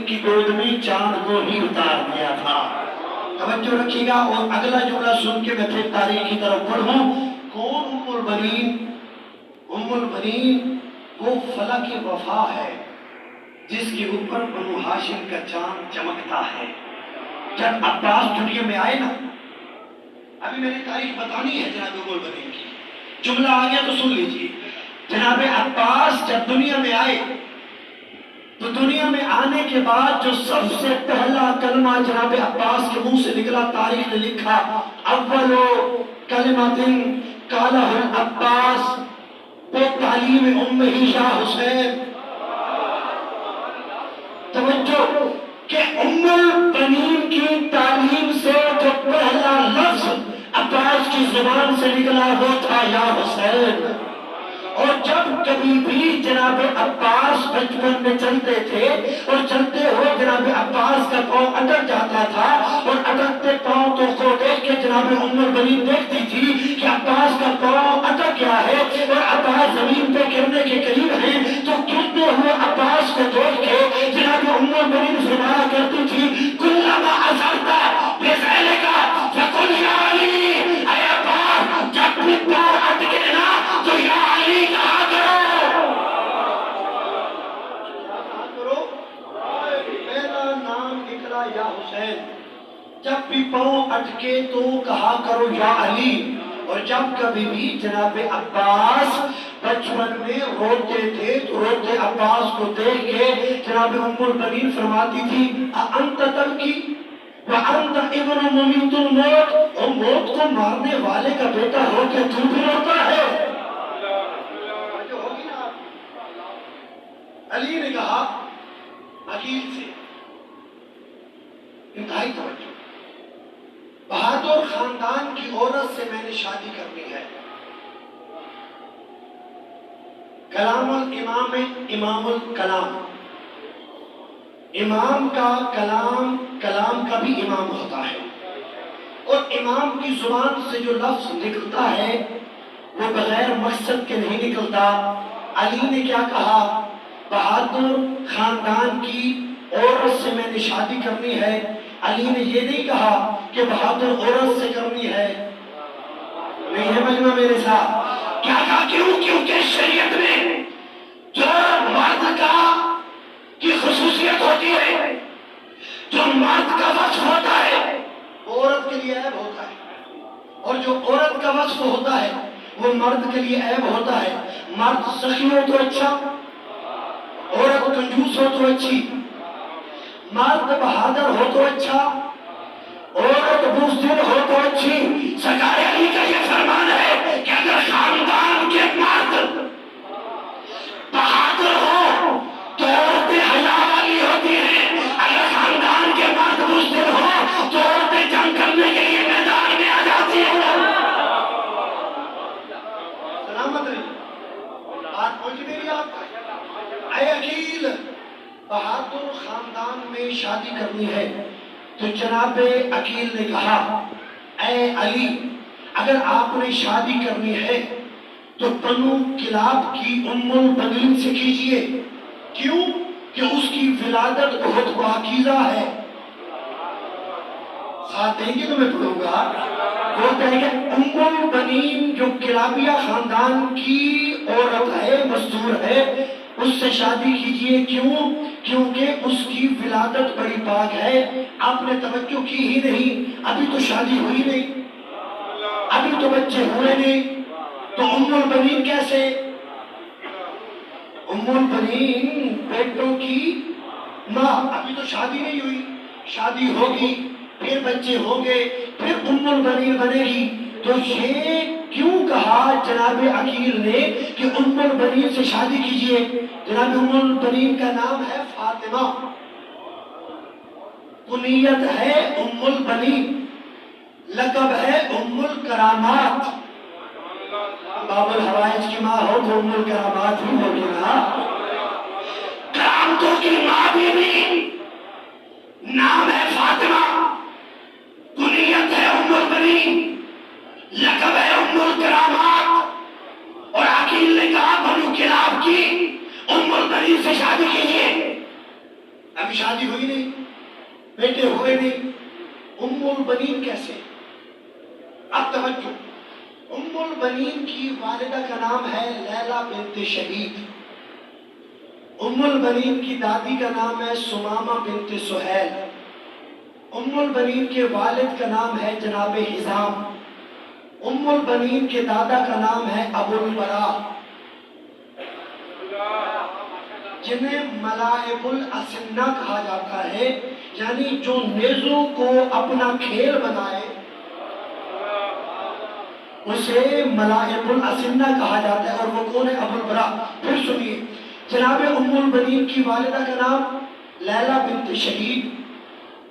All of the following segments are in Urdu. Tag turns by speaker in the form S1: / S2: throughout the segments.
S1: کی گود میں چاند کو ہی اتار دیا تھا۔ توجہ رکھیے گا اور اگلا جملہ سن کے میں پھر تاریخ کی طرف بڑھوں۔ کون ام البنین؟ ام البنین وہ فلک وفا ہے جس کے اوپر بنو ہاشم کا چاند چمکتا ہے۔ جب عباس دنیا میں آئے نا، ابھی میں نے تاریخ بتانی ہے جناب ام البنین کی، جملہ آ گیا تو سن لیجیے۔ جناب عباس جب دنیا میں آئے تو دنیا میں آنے کے بعد جو سب سے پہلا کلمہ جناب عباس کے منہ سے نکلا، تاریخ نے لکھا اولو کلمۃ قالہ العباس بتعلیم امہ یا حسین۔ توجہ کہ ام البنین کی تعلیم سے جو پہلا لفظ عباس کی زبان سے نکلا وہ تھا یا حسین۔ اور جب کبھی بھی جناب عباس بچپن میں چلتے تھے اور چلتے ہوئے جناب عباس کا پاؤں اٹک جاتا تھا، اور اٹکتے پاؤں کو دیکھ کے جناب ام البنین دیکھتی تھی کہ عباس کا پاؤں اٹک گیا ہے اور عباس زمین پہ گرنے کے قریب ہیں، تو گرتے ہوئے عباس کو دیکھ کے جناب ام البنین فرمایا کرتی تھی کلما عزلتا بفعلک فقل یا علی، اے عباس جب بھی پاؤں اٹکے نا تو یا علی کہا کرو۔ پہلا نام نکلا یا حسین، جب بھی پاؤں اٹکے تو کہا کرو یا علی۔ اور جب کبھی بھی جناب عباس بچپن میں روتے تھے تو روتے عباس کو دیکھ کے جناب ام البنین فرماتی تھی انت تبکی وانت ابن ممیت الموت، اور موت کو مارنے والے کا بیٹا ہو کے تو بھی روتا ہے۔ علی نے کہا عقیل سے انتہائی توجہ، بہادر خاندان کی عورت سے میں نے شادی کرنی ہے۔ کلام الامام میں امام الکلام، امام کا کلام، کلام کا بھی امام ہوتا ہے، اور امام کی زبان سے جو لفظ نکلتا ہے وہ بغیر مقصد کے نہیں نکلتا۔ علی نے کیا کہا؟ بہادر خاندان کی عورت سے میں نے شادی کرنی ہے۔ علی نے یہ نہیں کہا کہ بہادر عورت سے کرنی ہے، نہیں ہے مجمع میرے ساتھ، کیا کہا؟ کیونکہ شریعت میں جو مرد کا کی خصوصیت ہوتی ہے، جو مرد کا وصف ہوتا ہے وہ عورت کے لیے عیب ہوتا ہے، اور جو عورت کا وصف ہوتا ہے وہ مرد کے لیے عیب ہوتا ہے۔ مرد سخی ہو تو اچھا، عورت کنجوس ہو تو اچھی، مرد بہادر ہو تو اچھا، عورت بزدل ہو تو اچھی۔ سرکار علی کا یہ فرمان ہے کہ اگر خاندان کے مرد بہادر ہو تو عورتیں حیا والی ہوتی ہیں، اگر خاندان کے مرد بزدل ہو تو عورتیں جنگ کرنے کے لیے میدان میں آ جاتی ہیں۔ سلامت رہی، بات پہنچ میری آپ کا۔ اے عقیل، بہادر خاندان میں شادی کرنی ہے تو جناب عقیل نے کہا اے علی، اگر آپ نے شادی کرنی ہے تو بنو کلاب کی ام البنین سے کیجئے۔ کیوں؟ کہ اس کی ولادت بہت پاکیزہ ہے۔ ساتھ دیں گے تو میں پڑھوں گا، وہ کہیں گے ام البنین جو کلابیہ خاندان کی عورت ہے، مستور ہے، اس سے شادی کیجئے۔ کیوں؟ کیونکہ اس کی ولادت بڑی پاک ہے۔ آپ نے توجہ کی ہی نہیں، ابھی تو شادی ہوئی نہیں، ابھی تو بچے ہوئے نہیں، تو ام البنین کیسے؟ ام البنین بیٹوں کی ماں، ابھی تو شادی نہیں ہوئی، شادی ہوگی پھر بچے ہوں گے پھر ام البنین بنے گی۔ تو یہ کیوں کہا جناب عقیل نے کہ ام البنین سے شادی کیجئے؟ جناب ام البنین کا نام ہے فاطمہ، کنیت ہے ام البنین، لقب ہے ام الکرامات۔ باب الحوائج کی ماں ہو تو ام الکرامات ہی ہوگی نا، کرامتوں کی ماں بھی نام ہے فاطمہ، کنیت ہے ام البنین، لقب ہے ام الکرامات۔ اور عقیل نے کہا بنو کلاب کی ام البنین سے شادی کیجئے۔ ابھی شادی ہوئی نہیں، بیٹے ہوئے نہیں، ام البنین کیسے؟ اب توجہ، ام البنین کی والدہ کا نام ہے لیلا بنت شہید، ام البنین کی دادی کا نام ہے سمامہ بنت سہیل، ام البنین کے والد کا نام ہے جناب حزام، ام البنین کے دادا کا نام ہے ابو البراء، جنہیں ملائب الاسنہ کہا جاتا ہے، یعنی جو نیزوں کو اپنا کھیل بنائے اسے ملائب الاسنہ کہا جاتا ہے، اور وہ کون ہے؟ ابو البراء۔ پھر سنیے، جناب ام البنین کی والدہ کا نام لیلا بنت شہید،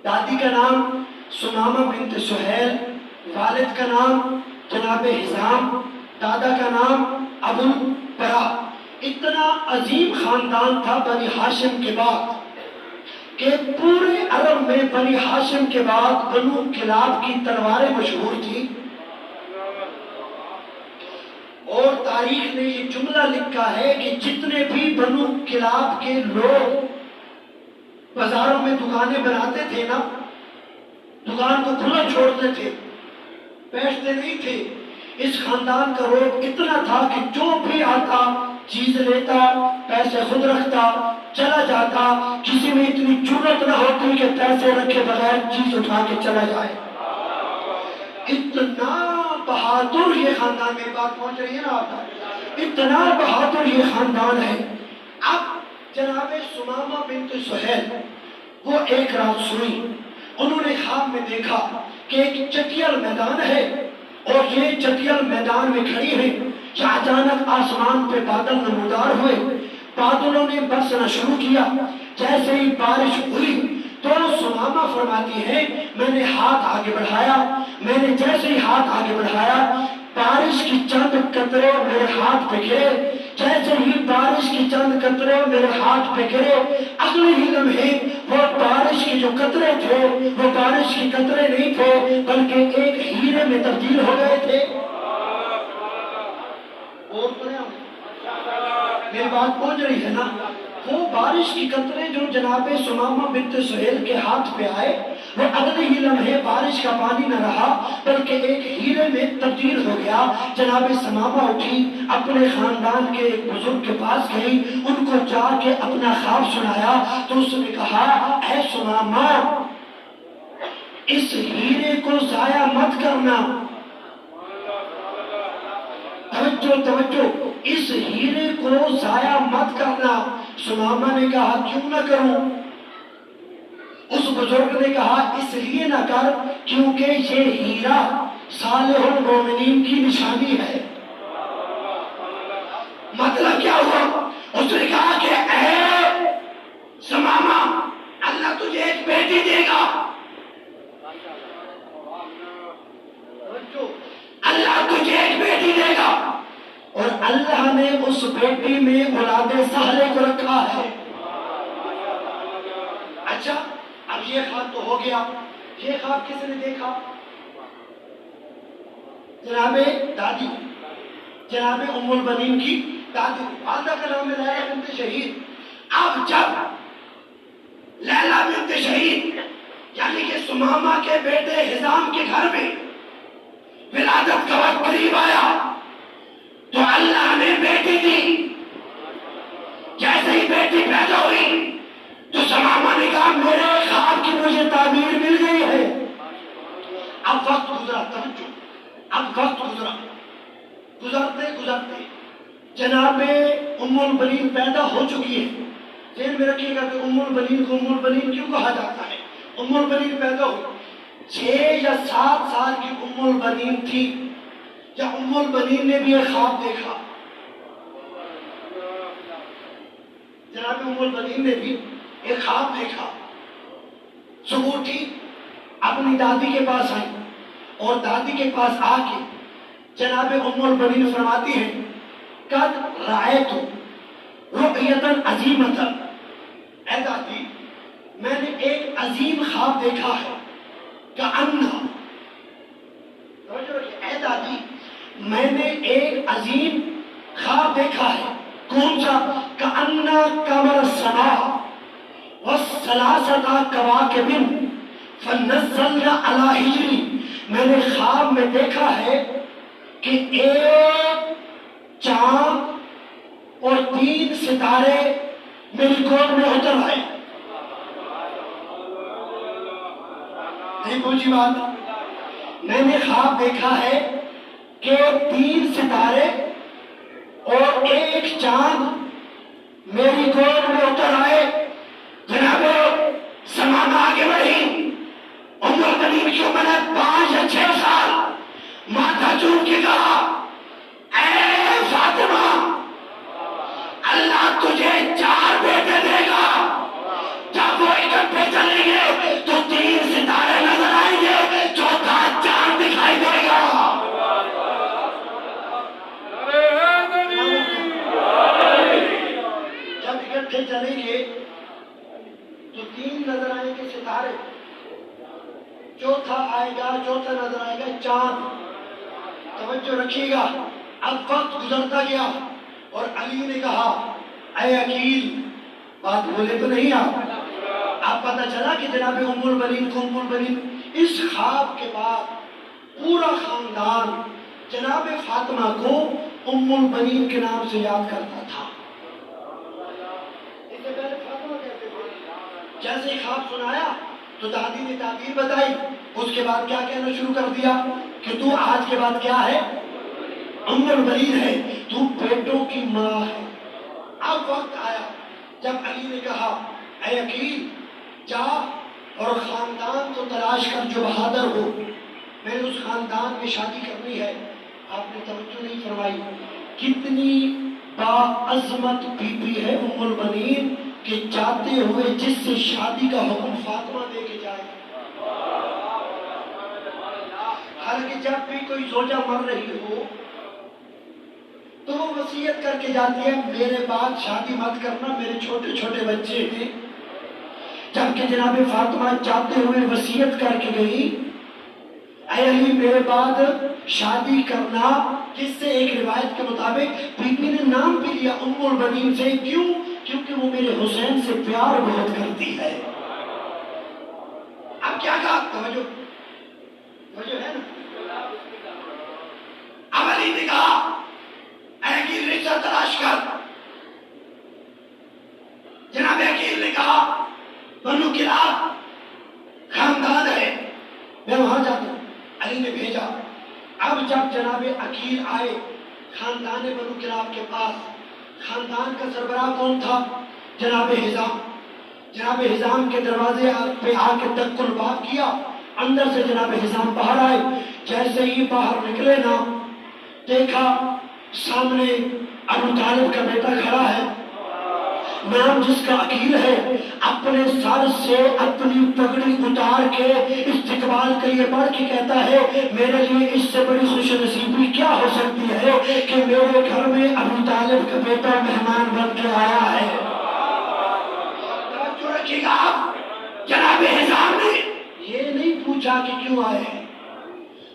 S1: دادی کا نام سمامہ بنت سہیل، والد کا نام جناب حزام، دادا کا نام ابو البراء۔ اتنا عظیم خاندان تھا بنی ہاشم کے بعد کہ پورے عرب میں بنی ہاشم کے بعد بنو کلاب کی تلواریں مشہور تھی، اور تاریخ نے یہ جملہ لکھا ہے کہ جتنے بھی بنو کلاب کے لوگ بازاروں میں دکانیں بناتے تھے نا، دکان کو کھلا چھوڑتے تھے، بیٹھتے نہیں تھے، اس خاندان کا روب اتنا تھا کہ جو بھی آتا چیز لیتا، پیسے خود رکھتا، چلا جاتا، کسی میں اتنی جرت نہ ہوتی کہ پیسے رکھے بغیر چیز اٹھا کے چلا جائے۔ اتنا بہادر یہ خاندان، میری بات پہنچ رہی ہے نا آپ تک؟ اتنا بہادر یہ خاندان ہے۔ اب جناب سمامہ بنت سہیل وہ ایک رات سوئی، انہوں نے خواب میں دیکھا کہ ایک چٹیل میدان ہے، اور یہ چٹیل میدان میں کھڑی ہے کہ اچانک آسمان پہ بادل نمودار ہوئے، بادلوں نے برسنا شروع کیا، جیسے ہی بارش ہوئی تو سمامہ فرماتی ہے میں نے ہاتھ آگے بڑھایا، میں نے جیسے ہی ہاتھ آگے بڑھایا بارش کی چند قطرے میرے ہاتھ پہ گرے، جیسے ہی بارش کی چند قطرے میرے ہاتھ پہ گرے اگلے ہی لمحے وہ بارش کے جو قطرے تھے وہ بارش کی قطرے نہیں تھے بلکہ ایک ہیرے میں تبدیل ہو گئے تھے۔ اور میری بات پہنچ رہی ہے نا؟ وہ بارش کی قطرے جو جناب سمامہ بنت سہیل کے ہاتھ پہ آئے وہ اگلے ہی لمحے بارش کا پانی نہ رہا بلکہ ایک ہیرے میں تبدیل ہو گیا۔ جناب سمامہ اٹھی، اپنے خاندان کے ایک بزرگ کے پاس گئی، ان کو جا کے اپنا خواب سنایا تو اس نے کہا اے سمامہ اس ہیرے کو ضائع مت کرنا، توجہ، اس ہیرے کو ضائع مت کرنا۔ سمامہ نے کہا کیوں نہ کروں؟ اس بزرگ نے کہا اس لیے نہ کر کیونکہ یہ ہیرا صالح المومنین کی نشانی ہے۔ مطلب کیا ہوا؟ اس نے کہا کہ اے سمامہ اللہ تجھے ایک بیٹی دے گا، اللہ تجھے ایک بیٹی دے گا، اور اللہ نے اس بیٹی میں اولاد سہلے کو رکھا ہے۔ اچھا اب یہ خواب تو ہو گیا، یہ خواب کس نے دیکھا؟ جناب دادی، جناب ام البنین کی دادی، والدہ کا نام ہے لیلا بنت شہید۔ اب جب لیلا بنت شہید یعنی کہ سمامہ کے بیٹے حزام کے گھر میں ولادت کا وقت قریب آیا تو اللہ نے بیٹی دی۔ جیسے ہی بیٹی پیدا ہوئی تو سمامہ نے کہا میرے خواب کی مجھے تعبیر مل گئی ہے۔ اب وقت گزرا، توجہ، اب وقت گزرا، گزرتے گزرتے جناب ام البنین پیدا ہو چکی ہے۔ ذہن میں رکھیے گا کہ ام البنین کو ام البنین کیوں کہا جاتا ہے؟ ام البنین پیدا ہوئی، 6 یا 7 سال کی ام البنین تھی جب ام البنین نے بھی ایک خواب دیکھا۔ جناب ام البنین نے بھی ایک خواب دیکھا، صبح اٹھی، اپنی دادی کے پاس آئی اور دادی کے پاس آ کے جناب ام البنین فرماتی ہے قد رأیت رؤیۃ عظیمۃ، اے دادی میں نے ایک عظیم خواب دیکھا ہے، کأنہ، اے دادی میں نے ایک عظیم خواب دیکھا ہے، کون سا؟ کأنہ قمر السماء، وَالثَّلَاثَةَ كَوَاكِبٍ فَنَزَّلْنَا عَلَىٰ حِجْرِي، میں نے خواب میں دیکھا ہے کہ ایک چاند اور 3 ستارے میری گود میں اتر آئے. نہیں پوچھی بات؟ میں نے خواب دیکھا ہے کہ 3 ستارے اور ایک چاند میری گود میں اتر آئے. جناب زمانہ آگے بڑھی، ام المؤمنین کی عمر 5 یا 6 سال، ماتھا چوم کے کہا اے فاطمہ، اللہ تجھے 4 بیٹے دے گا، جب وہ اکٹھے چلیں گے تو 3 ستارے نظر آئیں گے، چوتھا چاند دکھائی دے گا. جب اکٹھے چلیں گے تو 3 نظر آئیں گے ستارے، چوتھا نظر آئے گا چاند. توجہ رکھیے گا. اب وقت گزرتا گیا اور علی نے کہا اے عقیل، بات بولے تو نہیں آپ پتہ چلا کہ جناب ام المؤمنین اس خواب کے بعد پورا خاندان جناب فاطمہ کو ام المؤمنین کے نام سے یاد کرتا تھا. اس سے پہلے فاطمہ کہتے تھے. جیسے ہی خواب سنایا تو دادی نے تعبیر بتائی، اس کے بعد کیا کہنا شروع کر دیا کہ تو آج کے بعد کیا ہے؟ ام المؤمنین ہے، تو بیٹوں کی ماں ہے. اب وقت آیا جب علی نے کہا اے عقیل، جا اور خاندان کو تلاش کر جو بہادر ہو، میں نے اس خاندان میں شادی کرنی ہے. آپ نے توجہ نہیں فرمائی. کتنی باعظمت بی بی ہے ام المؤمنین کہ جاتے ہوئے جس سے شادی کا حکم فاطمہ دے کے جائے. حالانکہ جب بھی کوئی زوجہ مر رہی ہو تو وہ وصیت کر کے جاتی ہے میرے بعد شادی مت کرنا، میرے چھوٹے چھوٹے بچے ہیں. جبکہ جناب فاطمہ جاتے ہوئے وصیت کر کے گئی اے علی میرے بعد شادی کرنا، جس سے ایک روایت کے مطابق بی بی نے نام بھی لیا ام المؤمنین سے. کیوں؟ کیونکہ وہ میرے حسین سے پیار بہت کرتی ہے. اب کیا کہا؟ توجہ ہے نا. اب علی نے کہا اے عقیل رشتہ تلاش کر. جناب عقیل نے کہا بنو کلاب خاندان ہے، میں وہاں جاتا ہوں. علی نے بھیجا. اب جب جناب عقیل آئے خاندان بنو کلاب کے پاس، خاندان کا سربراہ کون تھا؟ جناب حزام. جناب حزام کے دروازے پہ آ کے دق الباب کیا. اندر سے جناب حزام باہر آئے. جیسے ہی باہر نکلے نا، دیکھا سامنے ابو طالب کا بیٹا کھڑا ہے، نام جس کا عقیل ہے. اپنے سر سے اپنی پگڑی اتار کے استقبال کے لیے بڑھ کے کہتا ہے میرے لیے اس سے بڑی خوش نصیبی کیا ہو سکتی ہے کہ میرے گھر میں ابو طالب کا بیٹا مہمان بن کے آیا ہے. توجہ رکھیے گا. جناب حزام نے یہ نہیں پوچھا کہ کیوں آئے ہیں.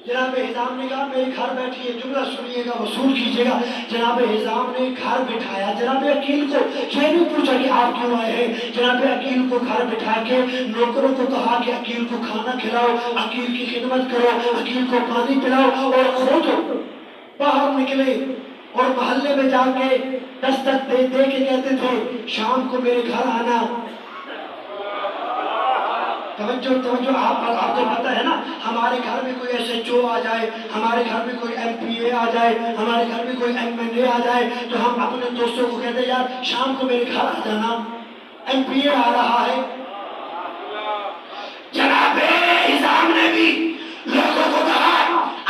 S1: جناب حزام نے کہا میرے گھر بیٹھیے، جملہ سنیے گا وصول کیجیے گا. جناب حزام نے گھر بٹھایا. جناب عقیل کو یہ نہیں پوچھا کہ آپ کیوں آئے ہیں. جناب عقیل کو گھر بٹھا کے نوکروں کو کہا کہ عقیل کو کھانا کھلاؤ، عقیل کی خدمت کرو، عقیل کو پانی پلاؤ، اور خود باہر نکلے اور محلے میں جا کے دستک دے کے کہتے تھے شام کو میرے گھر آنا. توجہ آپ کو پتا ہے نا، ہمارے گھر میں کوئی ایس ایچ او آ جائے، ہمارے گھر میں کوئی ایم پی اے آ جائے، ہمارے گھر میں کوئی ایم این اے آ جائے تو ہم اپنے دوستوں کو کہتے ہیں یار شام کو میرے گھر آ جانا، ایم پی اے آ رہا ہے. جناب حزام نے بھی لوگوں کو کہا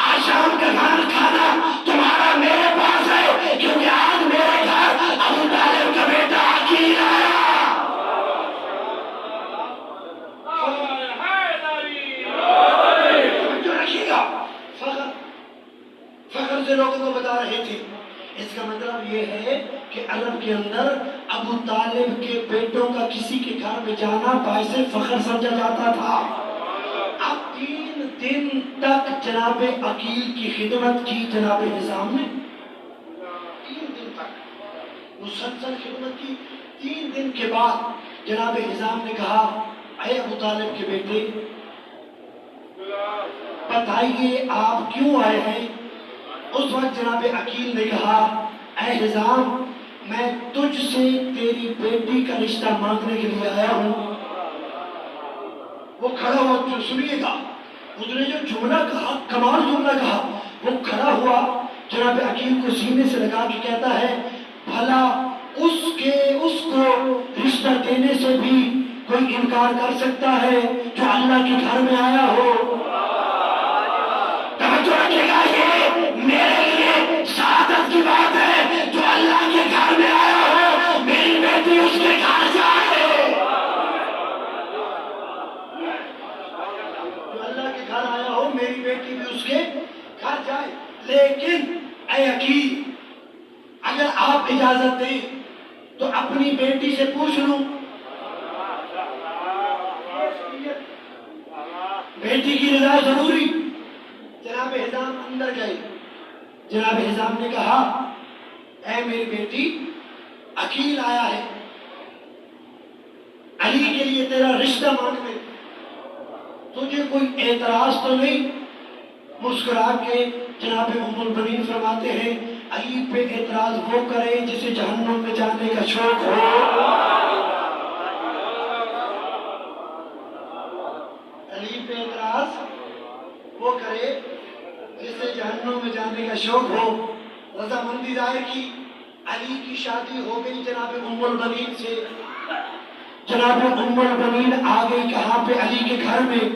S1: آج شام کا کھانا تمہارا میرے پاس ہے، کیونکہ آج میرے گھر ابو طالب کا بیٹا عقیل آیا. فخر سے لوگوں کو بتا رہے تھے. اس کا مطلب یہ ہے کہ عرب کے اندر ابو طالب کے بیٹوں کا کسی کے گھر میں جانا باعث فخر سمجھا جاتا تھا. اب 3 دن تک جناب عقیل کی خدمت کی جناب حزام نے. 3 دن تک مسلسل خدمت کی. 3 دن کے بعد جناب حزام نے کہا اے ابو طالب کے بیٹے بتائیے آپ کیوں آئے ہیں؟ اس وقت جناب عقیل نے کہا اے حزام میں تجھ سے تیری بیٹی کا رشتہ مانگنے کے لیے آیا ہوں۔ وہ کھڑا ہوا، سنیے گا اس نے جو جملہ کہا، کمال جملہ کہا، وہ کھڑا ہوا جناب عقیل کو سینے سے لگا کے کہتا ہے بھلا اس کو رشتہ دینے سے بھی کوئی انکار کر سکتا ہے جو اللہ کے گھر میں آیا ہو؟ توجہ رکھیے گا، یہ میرے لیے سعادت کی بات ہے جو اللہ کے گھر میں آیا ہو میری بیٹی اس کے گھر جائے، جو اللہ کے گھر آیا ہو میری بیٹی بھی اس کے گھر جائے۔ لیکن اے عقیل اگر آپ اجازت دیں تو اپنی بیٹی سے پوچھ لوں، بیٹی کی رضا ضروری۔ جناب حزام اندر گئے، جناب حزام نے کہا اے میری بیٹی عقیل آیا ہے علی کے لیے تیرا رشتہ مانگنے، تجھے کوئی اعتراض تو نہیں؟ مسکرا کے جناب ام البنین فرماتے ہیں علی پہ اعتراض وہ کرے جسے جہنم میں جانے کا شوق ہو، علی پہ اعتراض وہ کرے جسے جہنم میں جانے کا شوق ہو۔ رضامندی ظاہر کی، علی کی شادی ہو گئی جناب ام البنین سے۔ جناب ام البنین آ گئی کہاں پہ؟ علی کے گھر میں۔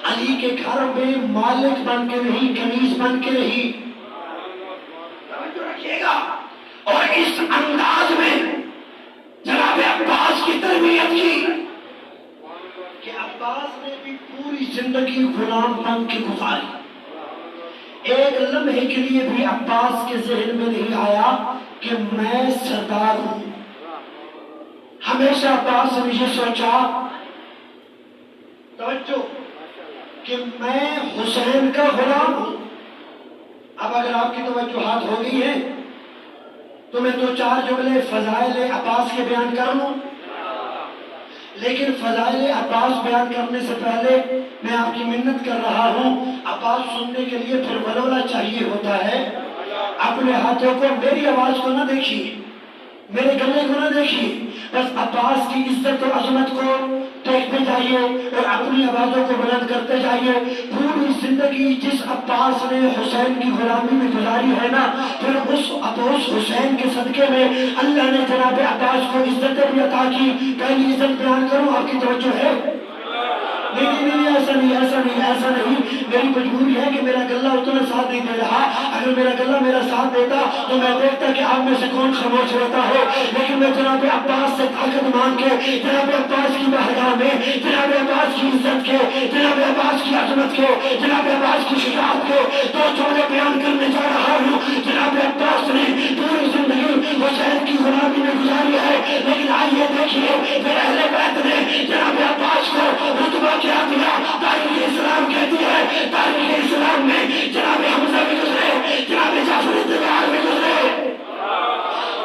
S1: علی کے گھر میں مالک بن کے نہیں، کنیز بن کے رہی۔ توجہ رکھیے گا، اور اس انداز میں جناب عباس کی تربیت کی کہ عباس نے بھی پوری زندگی غلام بن کے گزاری۔ ایک لمحے کے لیے بھی عباس کے ذہن میں نہیں آیا کہ میں سردار ہوں۔ ہمیشہ عباس نے یہ سوچا، توجہ، کہ میں حسین کا غلام ہوں۔ اب اگر آپ کی توجہات ہو گئی ہیں تو میں دو چار جملے فضائل عباس کے بیان کر لوں، لیکن فضائل عباس بیان کرنے سے پہلے میں آپ کی منت کر رہا ہوں، عباس سننے کے لیے پھر ولولہ چاہیے ہوتا ہے۔ اپنے ہاتھوں کو، میری آواز کو نہ دیکھیے، میرے گلے کو نہ دیکھیے، بس عباس کی عزت و عظمت کو دیکھتے جائیے اور اپنی آوازوں کو بلند کرتے جائیے۔ پوری زندگی جس عباس نے حسین کی غلامی میں گزاری ہے نا، پھر اس حسین کے صدقے میں اللہ نے جناب عباس کو عزت بھی عطا کی۔ پہلی عزت بیان کروں، آپ کی توجہ ہے؟ نہیں، ایسا نہیں، میری مجبوری ہے کہ میرا گلہ اتنا ساتھ نہیں دے رہا۔ اگر میرا گلہ میرا ساتھ دیتا تو میں دیکھتا کہ آپ میں سے کون خاموش رہتا ہو، لیکن میں جناب عباس سے طاقت مانگ کے جناب عباس کی بارگاہ میں، جناب عباس کی عزت کے، جناب عباس کی عظمت کے، جناب عباس کی شجاعت کے دو جملے بیان کرنے جا رہا ہوں۔ جناب عباس نے پوری زندگی حسین کی غلامی میں گزاری ہے، لیکن آئیے دیکھیے پھر اہل بیت نے جناب عباس کو رتبہ کیا دیا۔ تاریخ اسلام کہتی ہے، تاریخ اسلام میں جناب حمزہ بھی گزرے، جناب جعفر طیار بھی گزرے،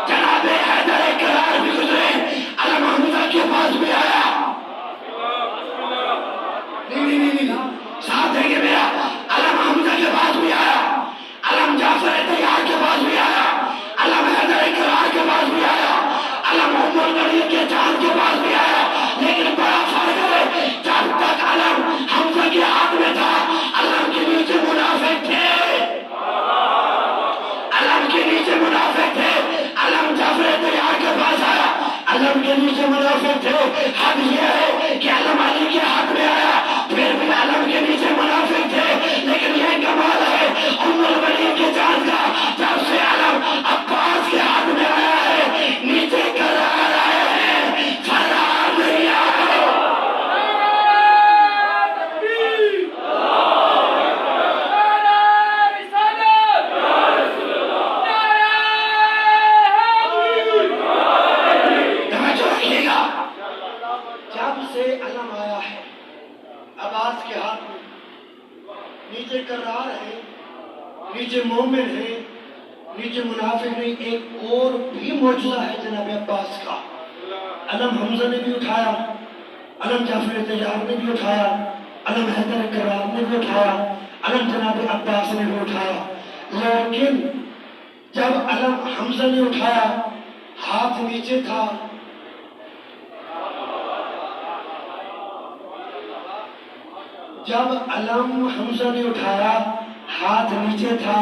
S1: جناب حیدر کرار بھی گزرے، علم حمزہ کے پاس بھی آیا۔ نہیں، ساتھ دیں گے میرا، علم حمزہ کے پاس بھی آیا، علم جعفر طیار کے پاس بھی آیا، علم حیدر کرار کے پاس بھی آیا، علم ام البنین کے چاند کے پاس بھی آیا۔ لیکن بڑا فرق ہے، جب تک علم حمزہ کے ہاتھ میں تھا علم کے نیچے منافق تھے، علم کے نیچے منافق تھے۔ علم جعفر طیار کے پاس آیا، علم کے نیچے منافق تھے۔ حد یہ ہے کہ علم علی کے ہاتھ میں آیا، پھر بھی علم کے نیچے منافق تھے۔ لیکن یہ کمال ہے ام البنین کے چاند کا، جب سے علم عباس کے ہاتھ میں آیا ہے نیچے قرار آئے ہیں، فرار نہیں آئے۔ جب سے علم آیا ہے عباس کے ہاتھ میں، نیچے قرار ہے، نیچے مومن ہے، نیچے منافق نہیں۔ ایک اور بھی معجزہ ہے جناب عباس کا۔ علم حمزہ نے بھی اٹھایا، علم جعفر طیار نے بھی اٹھایا، علم حیدر کرار نے بھی اٹھایا، علم جناب عباس نے بھی اٹھایا، لیکن جب علم حمزہ نے اٹھایا ہاتھ نیچے تھا، جب علم حمزہ نے اٹھایا ہاتھ نیچے تھا،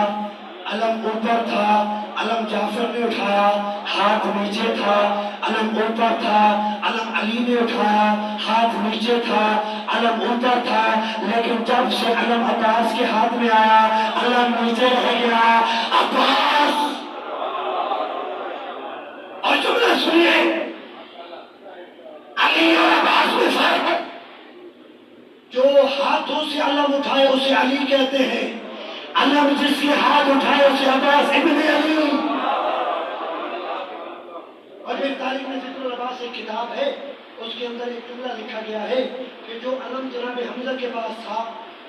S1: علم اوپر تھا، علم جعفر نے اٹھایا ہاتھ نیچے تھا، علم اوپر تھا، علم علی نے اٹھایا ہاتھ نیچے تھا، علم اوپر تھا، لیکن جب سے علم عباس کے ہاتھ میں آیا علم نیچے رہ گیا۔ عباس، اور جملہ سنیے، علی اور عباس میں فرق ہے۔ جو ہاتھوں سے علم اٹھائے اسے علی کہتے ہیں، علم جس کے ہاتھ اٹھائے اسے عباس ابن علی۔ اور پھر تاریخ میں ذکر العباس ایک کتاب ہے، اس کے اندر ایک جملہ لکھا گیا ہے کہ جو علم جناب حمزہ کے پاس تھا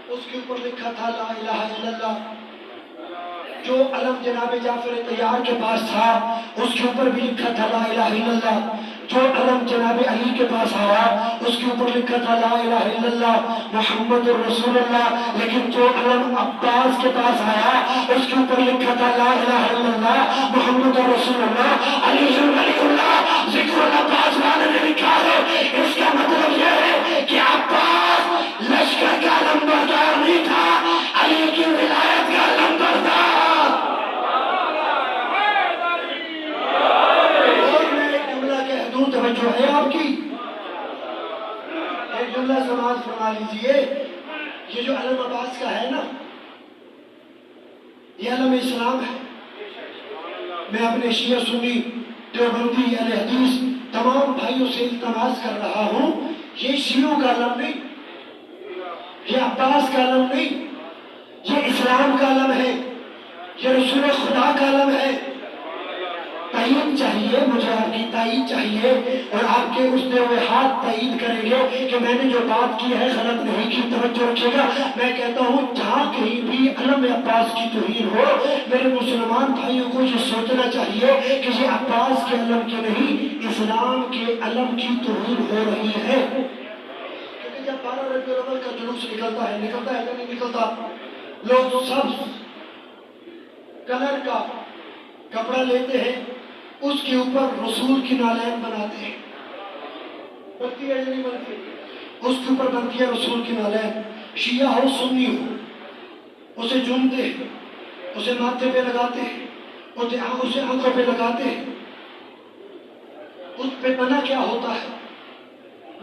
S1: اس کے اوپر لکھا تھا لا الہ الا اللہ، جو علم جناب جعفر طیار کے پاس تھا اس کے اوپر بھی لکھا تھا لا الہ الا اللہ، جو علم جناب علی کے پاس آیا اس کے اوپر لکھا تھا لا الہ الا اللہ محمد رسول اللہ، لیکن جو علم عباس کے پاس آیا اس کے اوپر لکھا تھا لا الہ الا اللہ محمد رسول اللہ۔ علی ولی اللہ ذکر العباس والے نے لکھا ہے، اس کا مطلب یہ ہے کہ عباس لشکر کا لمبردار نہیں تھا، علی کی ولایت کا لمبردار۔ توجہ ہے آپ کی؟ ایک جملہ سماعت فرما لیجئے، یہ جو علم عباس کا ہے نا یہ علم اسلام ہے۔ میں اپنے شیعہ سنی دیوبندی اہل حدیث تمام بھائیوں سے التماس کر رہا ہوں، یہ شیعوں کا علم نہیں، یہ عباس کا علم نہیں، یہ اسلام کا علم ہے، یہ رسول خدا کا علم ہے۔ تائید چاہیے، مجھے آپ کی تائید چاہیے، اور آپ کے اس دے ہوئے ہاتھ تائید کریں گے کہ میں نے جو بات کی ہے غلط نہیں کی۔ توجہ رکھیے گا، میں کہتا ہوں جہاں کہیں بھی علم عباس کی توہین ہو، میرے مسلمان بھائیوں کو یہ سوچنا چاہیے کہ یہ عباس کے علم کی نہیں، اسلام کے علم کی توہین ہو رہی ہے۔ کیونکہ جب 12 ربیع الاول کا جلوس نکلتا ہے یا نہیں نکلتا، لوگ سبز کلر کا کپڑا لیتے ہیں، اس کے اوپر رسول کی نالین بناتے ہیں، بنتی ہے یا نہیں بنتی؟ اس کے اوپر بنتی ہے رسول کی نالین، شیعہ ہو سنی ہو، اسے چومتے ہیں، اسے ماتھے پہ لگاتے ہیں، اسے آنکھوں پہ لگاتے ہیں۔ اس پہ بنا کیا ہوتا ہے؟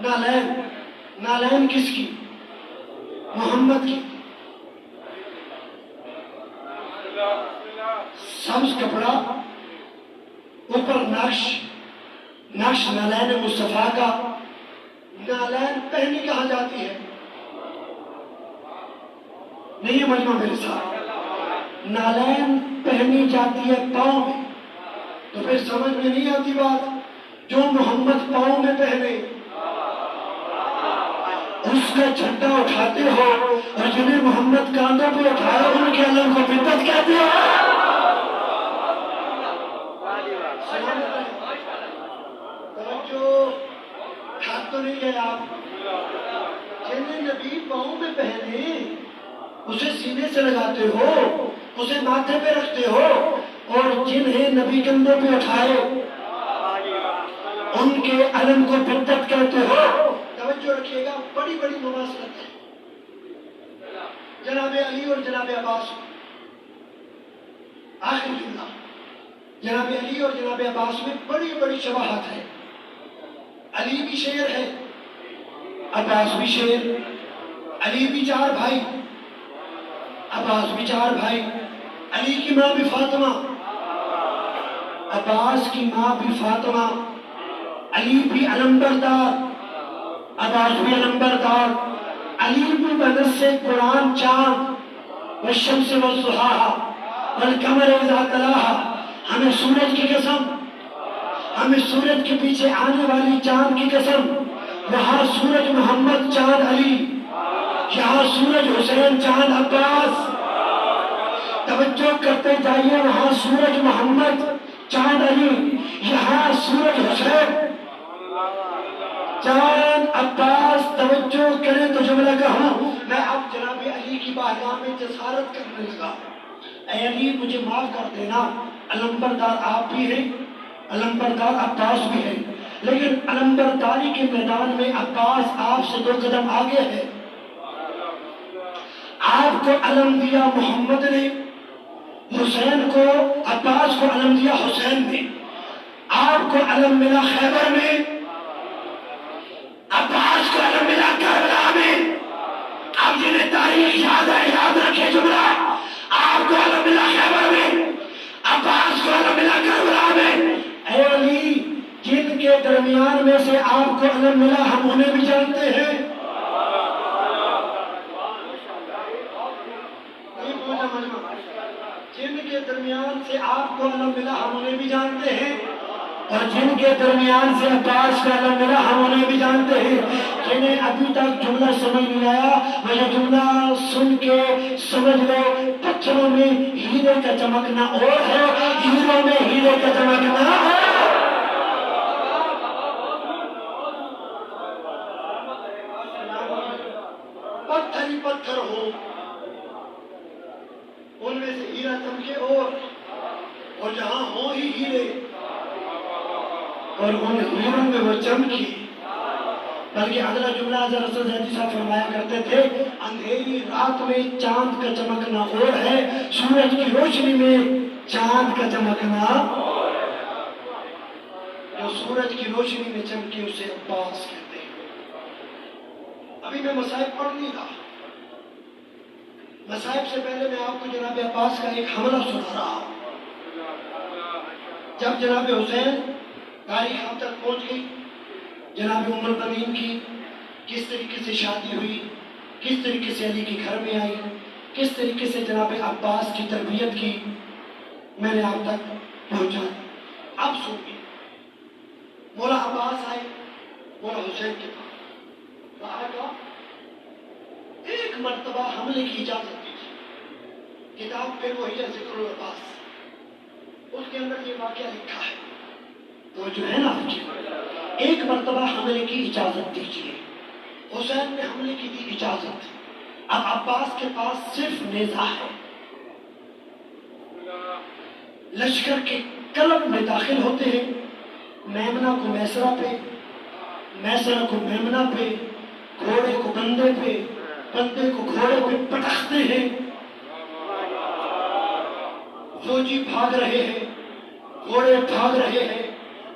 S1: نالین۔ نالین کس کی؟ محمد کی۔ سبز کپڑا، اوپر نقش نالین مصطفیٰ کا۔ نالین پہنی کہاں جاتی ہے؟ نہیں مجمع میرے ساتھ، نالین پہنی جاتی ہے پاؤں میں۔ تو پھر سمجھ میں نہیں آتی بات، جو محمد پاؤں میں پہنے اس کا جھنڈا اٹھاتے ہو، اور جنہیں محمد کاندھوں پہ اٹھایا ان کے علم کو بدعت کہتے ہو۔ ہاتھ تو نہیں گئے آپ؟ جنہیں نبی پاؤں میں پہنے اسے سینے سے لگاتے ہو، اسے ماتھے پہ رکھتے ہو، اور جنہیں نبی کندھوں پہ اٹھائے ان کے علم کو بدعت کہتے ہو۔ توجہ رکھیے گا، بڑی بڑی مماثلت ہے جناب علی اور جناب عباس۔ آخر جملہ، جناب علی اور جناب عباس میں بڑی بڑی شباہت ہے۔ علی بھی شیر ہے، عباس بھی شیر، علی بھی 4 بھائی، عباس بھی 4 بھائی۔ علی کی ماں بھی فاطمہ، عباس کی ماں بھی فاطمہ، علی بھی علمبردار، عباس بھی علمبردار۔ علی بھی بنص قرآن چاند والشمس والضحاها والقمر اذا تلاها، ہمیں سورج کی قسم، ہمیں سورج کے پیچھے آنے والی چاند کی قسم، وہاں سورج محمد چاند علی، یہاں سورج حسین چاند عباس۔ توجہ کرتے جائیے، وہاں سورج محمد چاند علی، یہاں سورج حسین۔ چاند عباس توجہ کریں تو جملہ کہوں. میں اب جناب علی کی بارگاہ میں جسارت کرنے لگا. اے علی مجھے معاف کر دینا، علمبردار آپ بھی ہیں، علمبردار عباس بھی ہیں، لیکن علمبرداری کے میدان میں عباس آپ سے 2 قدم آگے ہے. آپ کو علم دیا محمد نے، حسین کو، عباس کو علم دیا حسین نے. آپ کو علم ملا خیبر میں، عباس کو علم ملا کربلا میں. اب جنہیں تاریخ یاد ہے یاد رکھے جملہ، آپ کو علم ملا خیبر میں، عباس کو علم ملا کربلا میں. اے علی جن کے درمیان میں سے آپ کو علم ملا ہم انہیں بھی جانتے ہیں. جن کے درمیان سے آپ کو علم ملا ہم انہیں بھی جانتے ہیں، اور جن کے درمیان سے عباس کا علم ملا ہم انہیں بھی جانتے ہیں. جنہیں ابھی تک جملہ سمجھ نہیں آیا وہ یہ جملہ سن کے سمجھ لو، پتھروں میں ہیرے کا چمکنا اور ہے، ہیروں میں ہیرے کا چمکنا ہے. پتھر ہی پتھر ہو، ان میں سے ہیرا چمکے اور جہاں ہو ہی ہیرے، اور ان ہیروں میں وہ چمکی. بلکہ اگلا جملہ حضرت زیدی صاحب فرمایا کرتے تھے، اندھیری رات میں چاند کا چمکنا اور ہے، سورج کی روشنی میں چاند کا چمکنا. جو سورج کی روشنی میں چمکے اسے عباس کہتے ہیں. ابھی میں مصائب پڑھ نہیں رہا، مصائب سے پہلے میں آپ کو جناب عباس کا ایک حملہ سنا رہا ہوں. جب جناب حسین غاری خواب تک پہنچ گئی، جناب ام المؤمنین کی کس طریقے سے شادی ہوئی، کس طریقے سے علی کے گھر میں آئی، کس طریقے سے جناب عباس کی تربیت کی، میں نے آپ تک پہنچا. اب سنیے، مولا عباس آئے مولا حسین کے پاس، وہاں کا ایک مرتبہ حملے کی اجازت دیجیے. کتاب پہ وہی ہے ذکر العباس، اس کے اندر یہ واقعہ لکھا ہے، وہ جو ہے نا آپ کی ایک مرتبہ حملے کی اجازت دیجیے. حسین نے حملے کی دی اجازت. اب عباس کے پاس صرف نیزہ ہے. لشکر کے قلب میں داخل ہوتے ہیں، میمنہ کو میسرہ پہ، میسرہ کو میمنہ پہ، گھوڑے کو بندے پہ، بندے کو گھوڑے پہ پٹختے ہیں. فوجی بھاگ رہے ہیں، گھوڑے بھاگ رہے ہیں،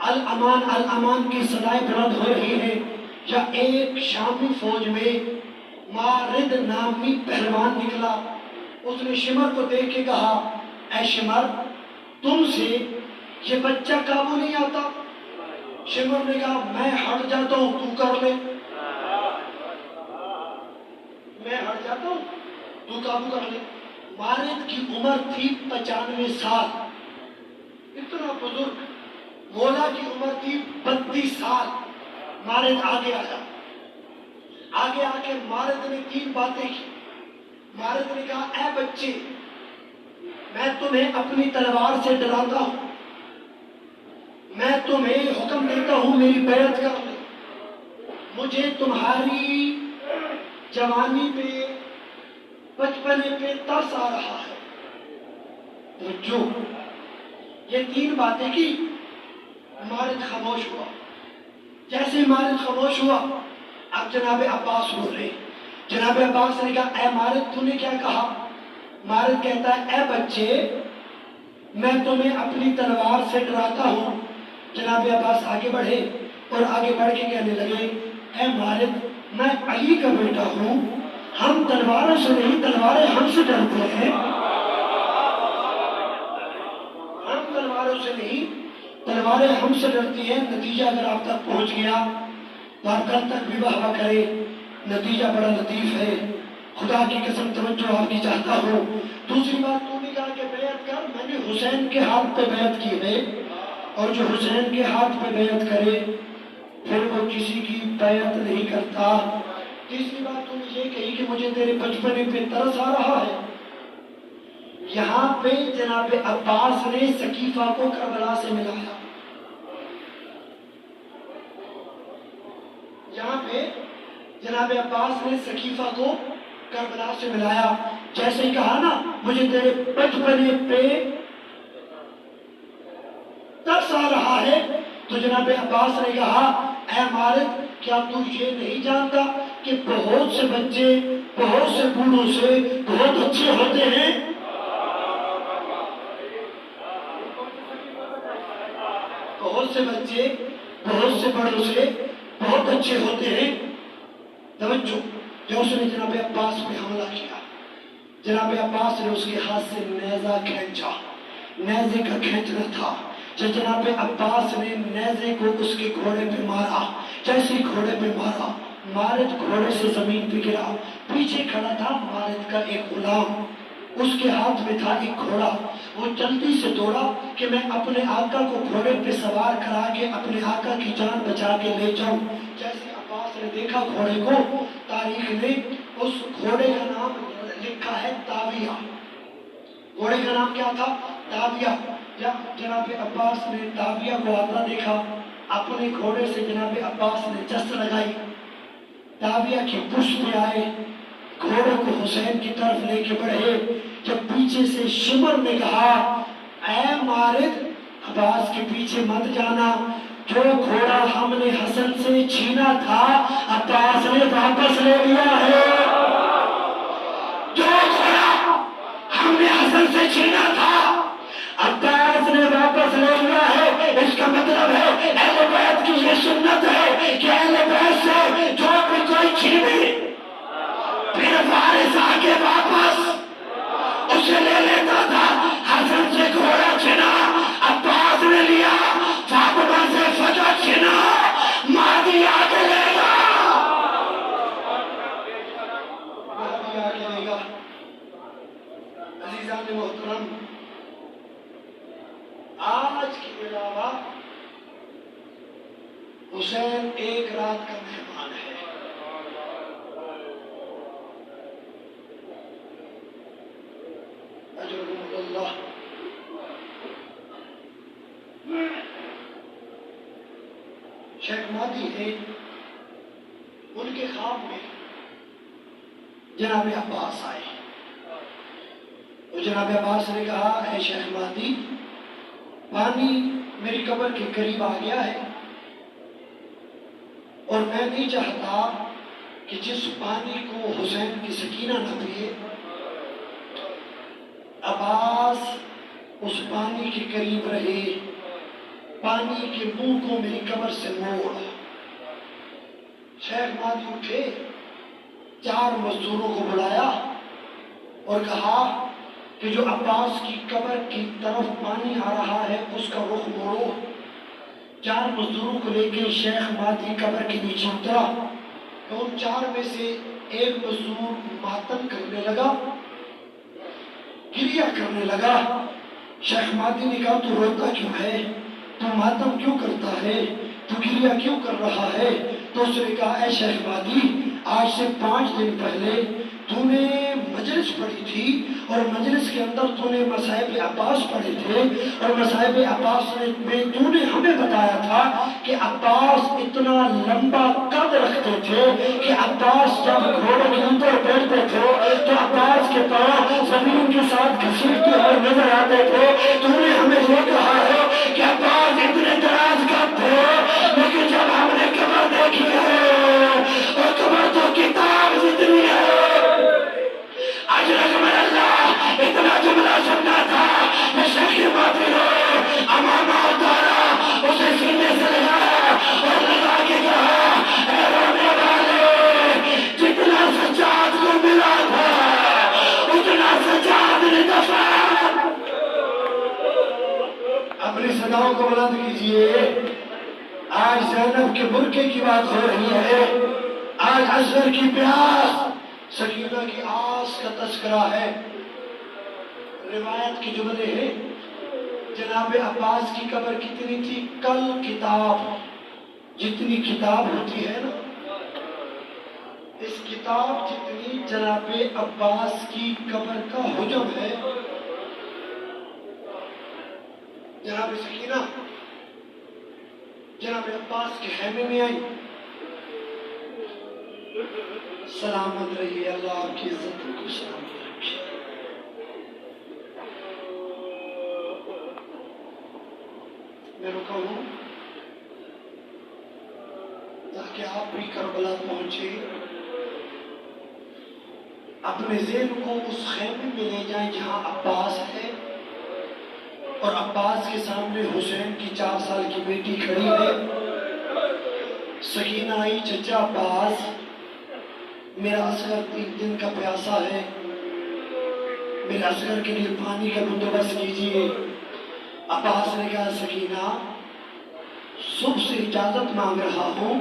S1: الامان الامان کی صدائیں بلند ہو رہی ہیں. یا ایک شامی فوج میں مارد نامی پہلوان نکلا. اس نے شمر کو دیکھ کے کہا، اے شمر تم سے یہ بچہ قابو نہیں آتا. شمر نے کہا میں ہٹ جاتا ہوں تو کر لے، میں ہٹ جاتا ہوں تو قابو کر لے. مارد کی عمر تھی 95 سال، اتنا بزرگ. مولا کی عمر تھی 32 سال. مارد آگے آیا، آگے آ کے مارد نے 3 باتیں کی. مارد نے کہا اے بچے میں تمہیں اپنی تلوار سے ڈراتا ہوں، میں تمہیں حکم دیتا ہوں میری بیعت کر لے. مجھے تمہاری جوانی پہ بچپنے پہ ترس آ رہا ہے. تو جو یہ 3 باتیں کی، مارد خاموش ہوا. جیسے مارد خاموش ہوا اب جناب عباس بول رہے. جناب عباس نے کہا اے مارد تو نے کیا کہا؟ مارد کہتا ہے اے بچے میں تمہیں اپنی تلوار سے ڈراتا ہوں. جناب عباس آگے بڑھے اور آگے بڑھ کے کہنے لگے اے مارد میں علی کا بیٹا ہوں، ہم تلواروں سے نہیں تلواریں ہم سے ڈرتے ہیں. ہم تلواروں سے نہیں تلواریں ہم سے ڈرتی ہیں. نتیجہ اگر آپ تک پہنچ گیا تو آپ کل تک بھی واہ کرے. نتیجہ بڑا لطیف ہے. خدا کی قسم توجہ آپ کی چاہتا ہوں. دوسری بات تو نے کہا کہ بیعت کر، میں نے حسین کے ہاتھ پہ بیعت کی ہے، اور جو حسین کے ہاتھ پہ بیعت کرے پھر وہ کسی کی بیعت نہیں کرتا. تیسری بات تو نے یہ کہی کہ مجھے تیرے بچپنے پہ ترس آ رہا ہے. یہاں پہ جناب عباس نے سقیفہ کو کربلا سے ملایا. جناب عباس نے سقیفہ کو کربلا سے ملایا، جیسے ہی کہا نا مجھے تیرے بچپنے پہ ترس آ رہا ہے، تو جناب عباس نے کہا اے مالک کیا تو یہ نہیں جانتا کہ بہت سے بچے بہت سے بوڑھوں سے بہت اچھے ہوتے ہیں؟ بہت سے بچے بہت سے بڑوں سے بہت اچھے ہوتے ہیں۔ توجہ، جو اس نے جناب عباس پہ حملہ کیا، جناب عباس نے اس کے ہاتھ سے نیزہ کھینچا، نیزے کا کھینچنا تھا، جب جناب عباس نے نیزے کو اس کے گھوڑے پہ مارا، جیسے گھوڑے پہ مارا، مالد گھوڑے سے زمین پہ گرا، پیچھے کھڑا تھا مالد کا ایک غلام، اس کے ہاتھ میں تھا ایک گھوڑا، وہ جلدی سے دوڑا کہ میں اپنے آقا کو گھوڑے پہ سوار کرا کے اپنے آقا کی جان بچا کے لے جاؤں۔ جیسے عباس نے دیکھا گھوڑے کو، تاریخ نے اس گھوڑے کا نام لکھا ہے تاویہ۔ گھوڑے کا نام کیا تھا؟ تاویہ۔ جب جناب عباس نے تاویہ کو آتا دیکھا، اپنے گھوڑے سے جناب عباس نے جست لگائی، تاویہ کی پشت پہ آئے، گھوڑے کو حسین کی طرف لے کے بڑھے، جب پیچھے سے شمر نے کہا اے مارد عباس کے پیچھے مت جانا، جو گھوڑا ہم نے حسن سے چھینا تھا عباس نے واپس لے لیا ہے، جو گھوڑا ہم نے حسن سے چھینا تھا عباس نے واپس لے لیا ہے۔ اس کا مطلب ہے اہل بیت کی یہ سنت ہے کہ اہل بیت سے جو بھی کوئی چھینے پھر وارث آگے واپس اسے لے لیتا تھا۔ حسن سے گھوڑا چھنا عباس نے لیا، فاطمہ سے فجا چھنا مہدی آگے لے گا، مہدی آگے لے گا۔ عزیزان محترم، آج کے علاوہ حسین ایک رات کا مہمان ہے۔ اجرهم اللہ۔ شیخ مہدی ہے، ان کے خواب میں جناب عباس آئے، اور جناب عباس نے کہا اے شیخ مہدی پانی میری قبر کے قریب آ گیا ہے، اور میں نہیں چاہتا کہ جس پانی کو حسین کی سکینہ نہ پیے، عباس اس پانی کے قریب رہے، پانی کے منہ کو میری قبر سے موڑ۔ شیخ مہدی اٹھے، 4 مزدوروں کو بلایا اور کہا کہ جو عباس کی قبر کی طرف پانی آ رہا ہے اس کا رخ موڑو۔ 4 مزدوروں کو لے کے شیخ مہدی قبر کے نیچے اترا، تو ان 4 میں سے ایک مزدور ماتم کرنے لگا، گریہ کرنے لگا۔ شیخ مہدی نے کہا تو روتا کیوں ہے، تو ماتم کیوں کرتا ہے، تو گریہ کیوں کر رہا ہے؟ تو اس نے کہا اے شیخ مہدی آج سے 5 دن پہلے تو نے مجلس پڑھی تھی، اور مجلس کے اندر تو نے مصائب عباس پڑھے تھے، اور مصائب عباس میں تو نے ہمیں بتایا تھا کہ عباس اتنا لمبا قد رکھتے تھے کہ عباس جب گھوڑے کے اندر بیٹھتے تھے تو عباس کے پاؤں زمین کے ساتھ گھسیٹتے ہوئے نظر آتے تھے۔ تو نے ہمیں یہ کہا ہے کہ عباس اتنے دراز قد تھے، لیکن جب ہم نے قبر دیکھی ہے اور قبر تو کتاب جتنی ہے، اجرک من اللہ اتنا جملہ سننا تھا کہ شیخ مہدی نے امامہ اتارا، اسے سینے سے لگایا اور لگا کے کہا اے رونے والے، جتنا سجاد کو ملا تھا اتنا سجاد نے دفن۔ اپنی صداؤں کو بلند کیجئے۔ آج زینب کے برقعے کی بات ہو رہی ہے، آج اصغر کی پیاس، سکینہ کی آس کا تذکرہ ہے۔ روایت کے جملے ہیں جناب عباس کی قبر کتنی تھی؟ کل کتاب جتنی کتاب ہوتی ہے نا، اس کتاب جتنی جناب عباس کی قبر کا حجم ہے۔ جناب سکینہ جناب عباس کے خیمے میں آئی، سلامت رہیے، اللہ آپ کی عزت کو سلامت رکھے۔ میں رکا ہوں تاکہ آپ بھی کربلا پہنچے، اپنے ذہن کو اس خیمے میں لے جائیں جہاں عباس ہے، اور عباس کے سامنے حسین کی 4 سال کی بیٹی کھڑی ہے۔ سکینہ آئی، چچا عباس میرا اصغر 3 دن کا پیاسا ہے، میرے اصغر کے لیے پانی کا بندوبست کیجیے۔ عباس نے کہا سکینہ صبح سے اجازت مانگ رہا ہوں،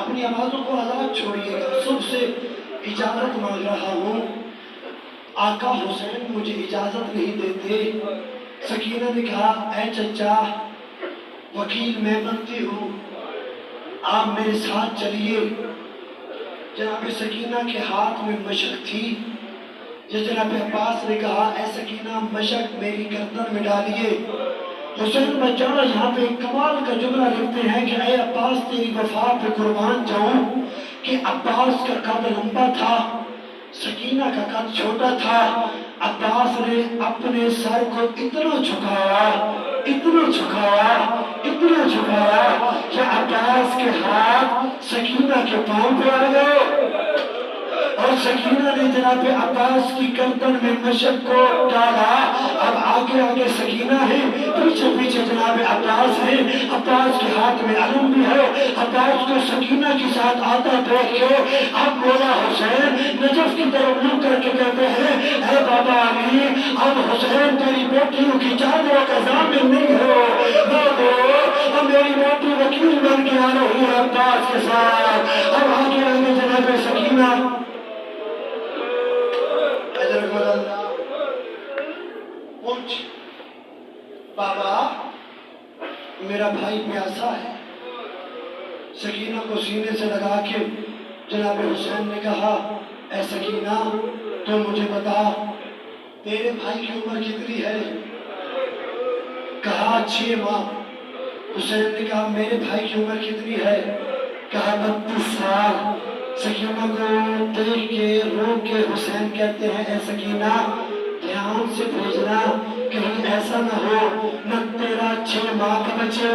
S1: اپنی آوازوں کو آزاد چھوڑیے گا، صبح سے اجازت مانگ رہا ہوں، آقا حسین مجھے اجازت نہیں دیتے۔ سکینہ نے کہا اے چچا وکیل میں بنتی ہوں، آپ میرے ساتھ چلیے۔ جناب سکینہ کے ہاتھ میں مشق تھی، جناب عباس نے کہا اے سکینہ مشق میری گردن میں ڈالیے۔ حسین بچانا یہاں پہ ایک کمال کا جملہ لکھتے ہیں کہ اے عباس تیری وفا پہ قربان جاؤں، کہ عباس کا قد لمبا تھا، سکینہ کا قد چھوٹا تھا۔ عباس نے اپنے سر کو اتنا جھکایا، اتنا جھکایا، اتنا جھکایا کہ عباس کے ہاتھ سکینہ کے پاؤں پہ آ گئے، اور سکینہ نے جناب عباس کی گردن میں مشق کو ڈالا۔ اب آگے آگے سکینہ ہے، پیچھے پیچھے جناب عباس ہے، عباس کے ہاتھ میں علم بھی ہے۔ عباس کو سکینہ کے ساتھ آتا دیکھ کے اب مولا حسین نجف کی طرف منہ کر کے کہتے ہیں اے بابا علی اب حسین تیری بیٹیوں کی چادروں کا ضامن نہیں ہو، اب میری بیٹی وکیل بن کے آ رہی ہے عباس کے ساتھ۔ اب آگے آگے جناب سکینہ پوچھ بابا میرا بھائی پیاسا ہے۔ سکینہ کو سینے سے لگا کے جناب حسین نے کہا اے سکینہ تو مجھے بتا تیرے بھائی کی عمر کتنی ہے؟ کہا 6 ماہ۔ حسین نے کہا میرے بھائی کی عمر کتنی ہے؟ کہا 32 سال۔ سکینہ کو دیکھ کے رو کے حسین کہتے ہیں اے سکینہ دھیان سے بھیجنا، کہیں ایسا نہ ہو نہ تیرا 6 ماہ کا بچے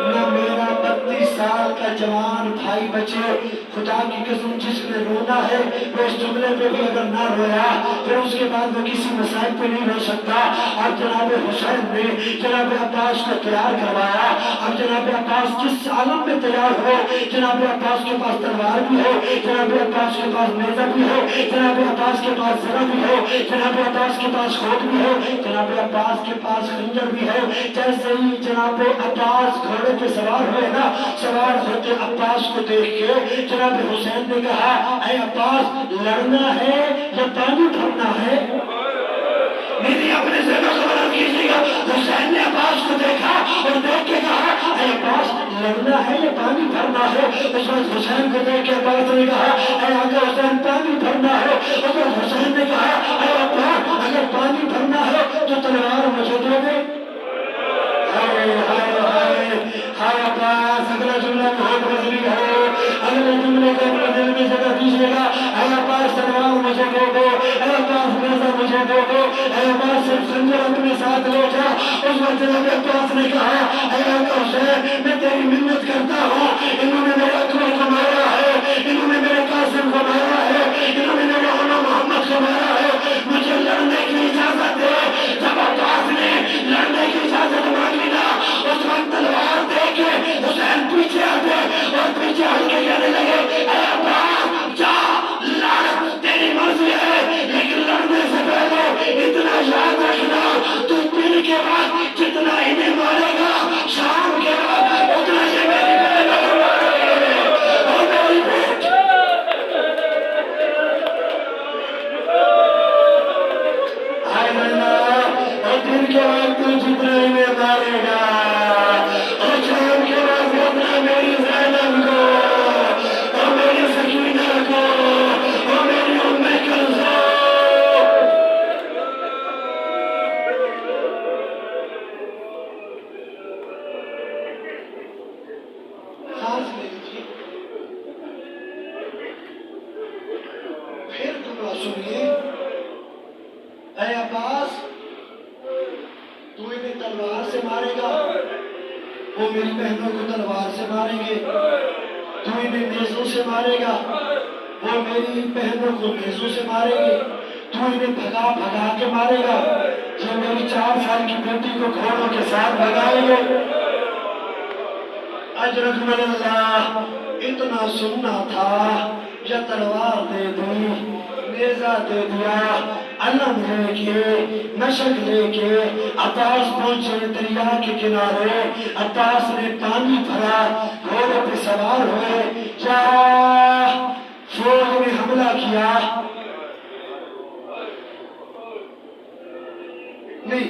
S1: نہ میرا 32 سال کا جوان بھائی بچے۔ خدا کی قسم جس نے رونا ہے وہ اس جملے پہ بھی اگر نہ رویا پھر اس کے بعد وہ کسی مسائل پہ نہیں رو سکتا۔ اب جناب حسین نے جناب عباس کو تیار کروایا۔ اب جناب عباس جس عالم میں تیار ہو، جناب عباس کے پاس تلوار بھی ہے، جناب عباس کے پاس نیزہ بھی ہے، جناب عباس کے پاس زرہ بھی ہے، جناب عباس کے پاس خود بھی ہے، جناب عباس کے پاس خنجر بھی ہے۔ جیسے ہی جناب عباس گھوڑے پہ سوار ہوئے نا، سوار ہوتے عباس کو دیکھ کے جناب حسین نے کہا اے عباس لڑنا ہے یا پانی بھرنا ہے؟ میری اپنے ذہن کو بلند کیجیے گا۔ حسین نے عباس کو دیکھا اور دیکھ کے کہا اے عباس لڑنا ہے یا پانی بھرنا ہے؟ اس وقت حسین کو دیکھ کے عباس نے کہا اے آقا حسین پانی بھرنا ہے۔ اس وقت حسین نے کہا اے عباس اگر پانی بھرنا ہے تو تلوار مجھے دے دے۔ ہائے ہائے ہائے ہائے عباس اگلا جملہ بہت مزید ہے، اگلے جملے کو اپنے دل میں جگہ دیجیے گا۔ اے عباس تلوار مجھے دے دو، اے عباس نیزہ مجھے دے دو، اے عباس صرف خنجر اپنے ساتھ لے جا۔ اس وقت جناب عباس نے کہا اے آقا حسین میں تیری منت کرتا ہوں، انہوں نے میرے اکبر کو مارا ہے، انہوں نے میرے قاسم کو مارا ہے، انہوں نے میرے غلام محمد کو مارا ہے، مجھے لڑنے کی اجازت دے۔ جب عباس نے لڑنے کی اجازت مانگی نا اس وقت تلوار دے کے حسین پیچھے ہٹے اور پیچھے ہٹ کے کہنے لگے اے عباس جا لڑ تیری مرضی ہے، لیکن لڑنے سے پہلے اتنا یاد رکھنا تو دن کے بعد جتنا انہیں مارے گا شام کے بعد اتنا یہ میری بہن مارے گا۔ اور مرتبہ سنیے، اے عباس تو انہیں تلوار سے مارے گا، وہ میری بہنوں کو تلوار سے ماریں گے، تو انہیں نیزوں سے مارے گا، وہ میری بہنوں کو نیزوں سے مارے گے، تو انہیں بھگا بھگا کے مارے گا، یہ میری 4 سال کی بیٹی کو گھوڑوں کے ساتھ بھگائیں گے۔ اجرک من اللہ، اتنا سننا تھا یا تلوار دے دی، نیزہ دے دیا، علم لے کے، مشک لے کے عباس پہنچے دریا کے کنارے، عباس نے پانی بھرا، گھوڑے پہ سوار ہوئے، جا فوج نے حملہ کیا، نہیں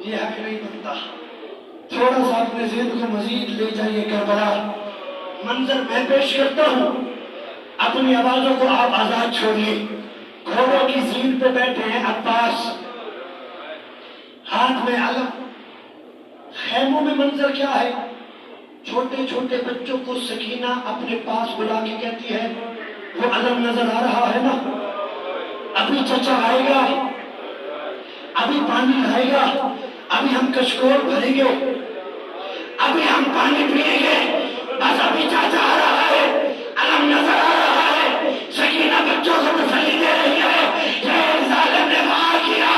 S1: یہ حق نہیں بنتا، تھوڑا سا اپنے ذہن کو مزید لے جائیے کربلا، منظر میں پیش کرتا ہوں، اپنی آوازوں کو آپ آزاد چھوڑیے، گھوڑوں کی زین پہ بیٹھے ہیں عباس، ہاتھ میں علم، خیموں میں منظر کیا ہے؟ چھوٹے چھوٹے بچوں کو سکینہ اپنے پاس بلا کے کہتی ہے وہ علم نظر آ رہا ہے نا، ابھی چچا آئے گا، ابھی پانی لائے گا، ابھی ہم کشکول بھریں گے، ابھی ہم پانی پیئیں گے، بس ابھی چاچا آ رہا ہے، علم نظر آ رہا ہے، سکینہ بچوں کو تسلی دے رہی ہے، یہ ظالم نے وہاں کیا،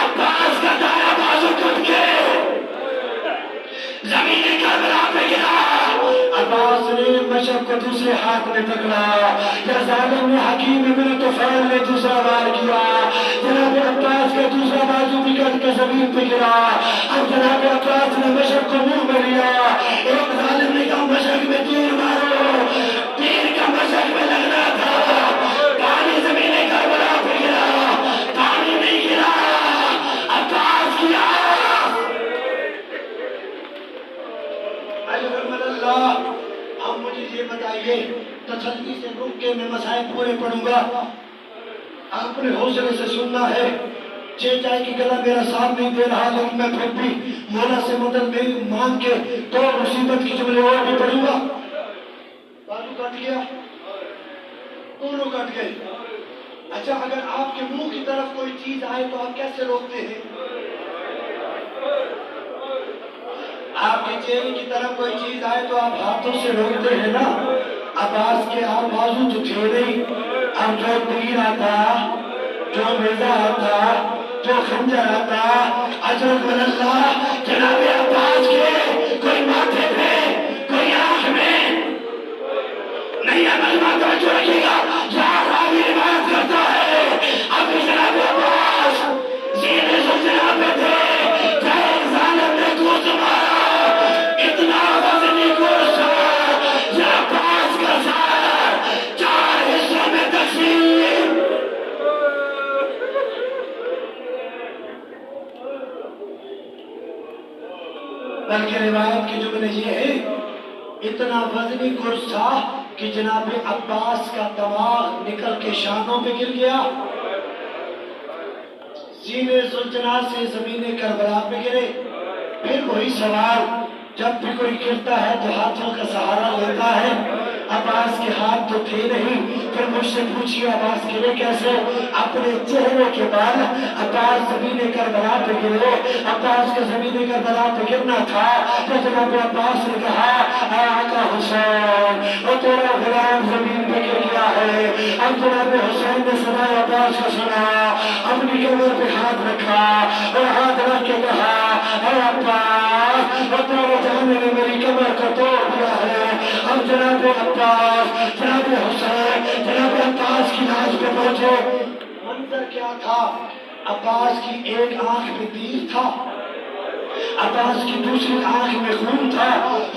S1: عباس کا دایا بازو ٹوٹ کے زمین کربلا پہ گرا، عباس نے مشک کو دوسرے ہاتھ میں پکڑا، یا ظالم نے حکیم ابن طفیل نے دوسرا وار کیا، جناب عباس کا دوسرا بازو بھی کٹ کے زمین پہ گرا، اب جناب عباس نے مشک کو منہ میں لیا، ایک ظالم نے کہا مشک میں تیر مارو، تیر کا مشک میں لگنا تھا، پانی زمین کربلا پہ گرا، پانی نہیں گرا، عباس کی اللہ۔ اب مجھے یہ بتائیے، تسلی سے رک کے میں مسائل پورے پڑھوں گا، آپ نے حوصلے سے سننا ہے، چائے کی گلا میرا ساتھ نہیں دے رہا، لیکن میں پھر بھی مولا سے مدد میں مانگ کے تو مصیبت کی جملے اور بھی پڑھوں گا۔ بازو کٹ گیا، دونوں کٹ گئے، اچھا اگر آپ کے منہ کی طرف کوئی چیز آئے تو آپ کیسے روکتے ہیں؟ آپ کے چہرے کی طرف کوئی چیز آئے تو آپ ہاتھوں سے روکتے ہیں نا، عباس کے آپ بازو تو تھے نہیں، اب جو تیر آتا، جو نیزہ آتا، جو خنجر آتا، اجرک من اللہ، جناب عباس کے کوئی ماتھے پہ، کوئی آنکھ میں نہیں، عمل ماتھا جو رکھے گا، جہاں راوی روایت کرتا ہے، ابھی جناب عباس زینے سے جناب پہ تھے، جائے ظالم نے کوچ مارا، اتنا وزنی کوچ تھا، یا عباس کا سار 4 حصوں میں تقسیم، بلکہ روایت کے جملے یہ ہے، اتنا وزنی کرس تھا کہ جناب عباس کا دماغ نکل کے شانوں پہ گر گیا، سینے سلجنا سے زمین کربلا پہ گرے۔ پھر وہی سوال، جب بھی کوئی گرتا ہے تو ہاتھوں کا سہارا لیتا ہے، عباس کے ہاتھ تو تھے نہیں، پھر مجھ سے پوچھیے عباس گرے کیسے؟ اپنے چہرے کے بعد عباس زمین کربلا پہ گرے، عباس کا زمین کربلا پہ گرنا تھا، تو جناب عباس نے کہا اے آقا حسین، وہ تیرا غلام زمین پہ گر گیا ہے۔ اب جناب حسین نے سنا عباس کو سنا، اپنی کمر پہ ہاتھ رکھا اور ہاتھ رکھ کے کہا اے عباس، وہ تیرے جانے نے میری کمر کو توڑ دیا ہے۔ اب جناب عباس، جناب حسین، جناب عباس کی لاش پہ پہنچے، منظر کیا تھا؟ عباس کی ایک آنکھ میں تیر تھا، عباس کی دوسری آنکھ میں خون تھا،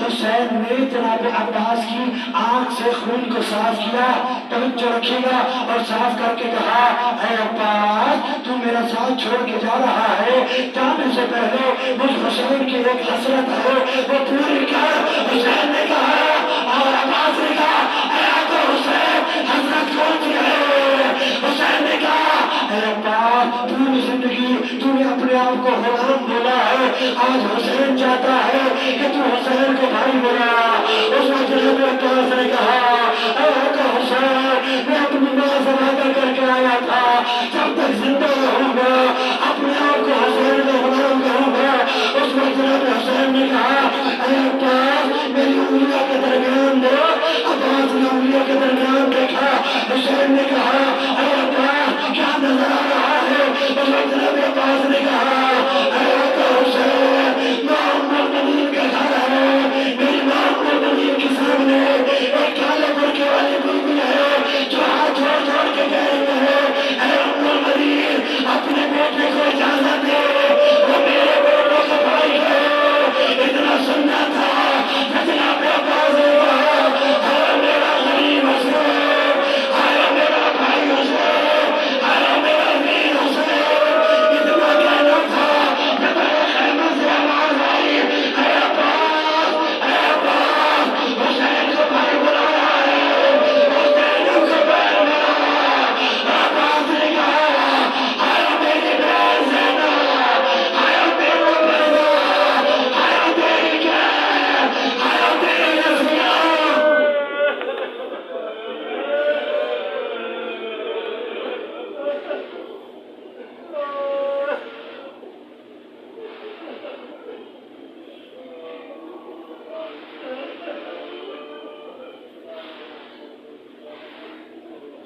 S1: حسین نے جناب عباس کی آنکھ سے خون کو صاف کیا، توجہ رکھے گا، اور صاف کر کے کہا اے عباس، تو میرا ساتھ چھوڑ کے جا رہا ہے، جانے سے پہلے مجھ حسین کی ایک حسرت ہے وہ پوری کر۔ حسین نے کہا اور عباس نے کہا اے آقا حسین، حسرت کون سی ہے؟ حسین نے کہا اے عباس، پوری زندگی تو نے اپنے آپ کو غلام بولا ہے، آج حسین چاہتا ہے کہ تو حسین کو بھائی بنا۔ اس وقت جناب عباس نے کہا اے آقا حسین، میں اپنی ماں سے وعدہ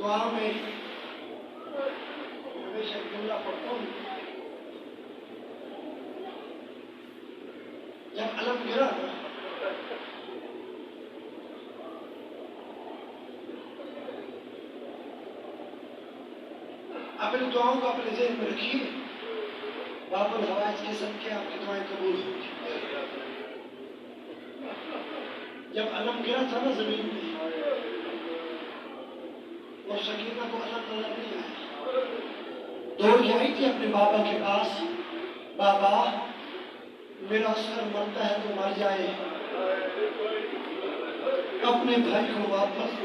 S1: دعا میں ہمیشہ جملہ پڑھتا ہوں، جب علم گرا نا اپنی دعاؤں کو اپنے ذہن میں رکھیے، باب الحوائج کے صدقے آپ کی دعائیں قبول ہوں گی۔ جب علم گرا تھا نا زمین میں، اور سکینہ کو علم نظر نہیں آیا، دوڑ کے آئی تھی اپنے بابا کے پاس، بابا میرا سر مرتا ہے تو مر جائے، اپنے بھائی کو واپس۔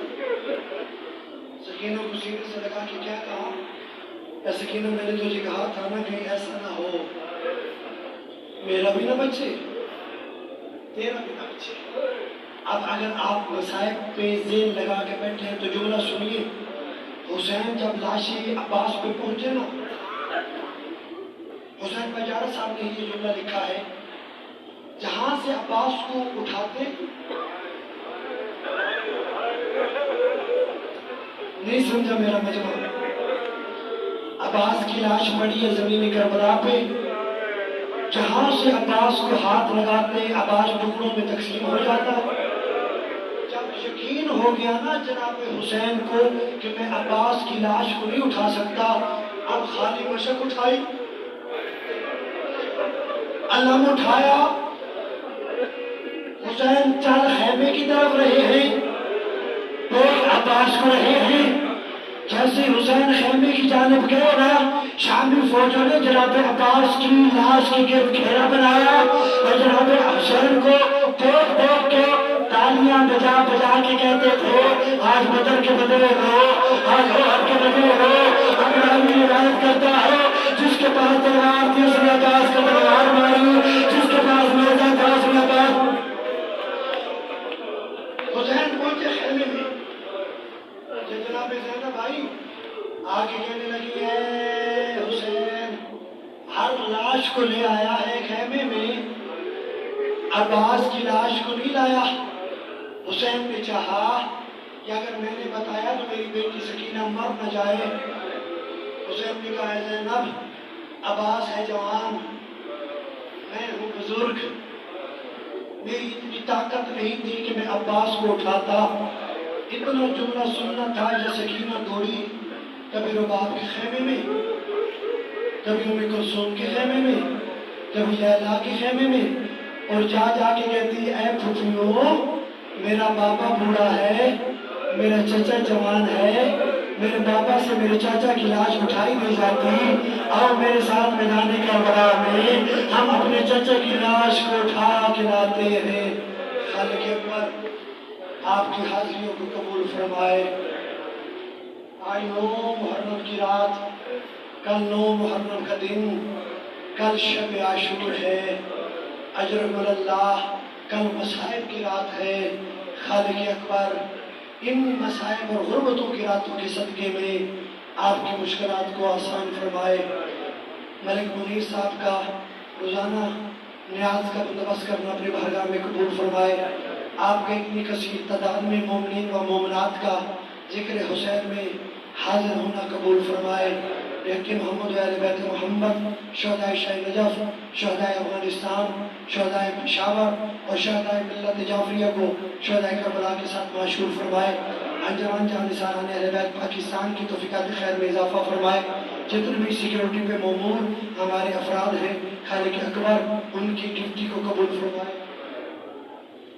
S1: سکینہ کو سینے سے لگا کے کیا کہا، اے سکینہ میں نے تجھے کہا تھا نا کہیں ایسا نہ ہو میرا بھی نہ بچے تیرا بھی نہ بچے۔ اب اگر آپ مصائب پہ ذہن لگا کے بیٹھے ہیں تو جملہ سنیے، حسین جب لاشی عباس پہ پہنچے نا، حسین بجارہ صاحب نے یہ جملہ لکھا ہے، جہاں سے عباس کو اٹھاتے نہیں سمجھا میرا مجمع، عباس کی لاش پڑی ہے زمین کربلا پہ، جہاں سے عباس کو ہاتھ لگاتے عباس ٹکڑوں میں تقسیم ہو جاتا۔ جب یقین ہو گیا نا جناب حسین کو کہ میں عباس کی لاش کو نہیں اٹھا سکتا، اب خالی مشق اٹھائی، علم اٹھایا، حسین چل خیمے کی طرف رہے ہیں، لوگ عباس کو رہے ہیں۔ جیسے حسین خیمے کی جانب گئے نا، شامی فوجوں نے جناب عباس کی لاش کے گرد گھیرا بنایا اور جناب حسین کو دیکھ دیکھ کے تالیاں بجا بجا کے کہتے تھے، آج بدر کے بدلے ہو، آج احد کے بدلے ہو، ابراہیم روایت کرتا ہے جس کے پاس تلوار تھی اس نے عباس کا تلوار ماری، جس کے پاس مرزا تھا اس نے عباس۔ حسین پہنچے خیمے میں، جناب زینب بھائی آگے کہنے لگی ہے، حسین ہر لاش کو لے آیا ہے خیمے میں، عباس کی لاش کو نہیں لایا۔ حسین نے چاہا کہ اگر میں نے بتایا تو میری بیٹی سکینہ مر نہ جائے۔ حسین نے کہا ہے زینب عباس ہے جوان، میں ہوں بزرگ، میری اتنی طاقت نہیں تھی کہ میں عباس کو اٹھاتا۔ اتنا جملہ سننا تھا یا سکینہ دوڑی کبھی رباب کے خیمے میں، کبھی ام کلثوم کے خیمے میں، کبھی لیلا کے خیمے میں، اور جا جا کے کہتی اے پھوپھیو میرا بابا بوڑھا ہے، میرا چچا جوان ہے، میرے بابا سے میرے چاچا کی لاش اٹھائی نہیں جاتی، آؤ میرے ساتھ میدان کربلا میں ہم اپنے چچا کی لاش کو اٹھا کے لاتے ہیں۔ خالق اکبر آپ کی حاضریوں کو قبول فرمائے۔ آج 9 محرم کی رات، کل 9 محرم کا دن، کل شب عاشور ہے، اجر اللہ، کل مصائب کی رات ہے۔ خالق اکبر ان مصائب اور غربتوں کی راتوں کے صدقے میں آپ کی مشکلات کو آسان فرمائے۔ ملک منیر صاحب کا روزانہ نیاز کا بندوبست کرنا اپنی بارگاہ میں قبول فرمائے۔ آپ کے اتنی کثیر تعداد میں مومنین و مومنات کا ذکر حسین میں حاضر ہونا قبول فرمائے۔ یقین محمد و اہل بیت محمد، شہدائے شاہ نجف، شہدائے افغانستان، شہدائے پشاور اور شہدائے ملت جعفریہ کو شہدائے کربلا کے ساتھ معشور فرمائے۔ انجوان جہاں نثاران اہل بیت پاکستان کی توفیقات خیر میں اضافہ فرمائے۔ جتنے بھی سیکیورٹی پہ مامور ہمارے افراد ہیں، خالق اکبر ان کی ڈیوٹی کو قبول فرمائے۔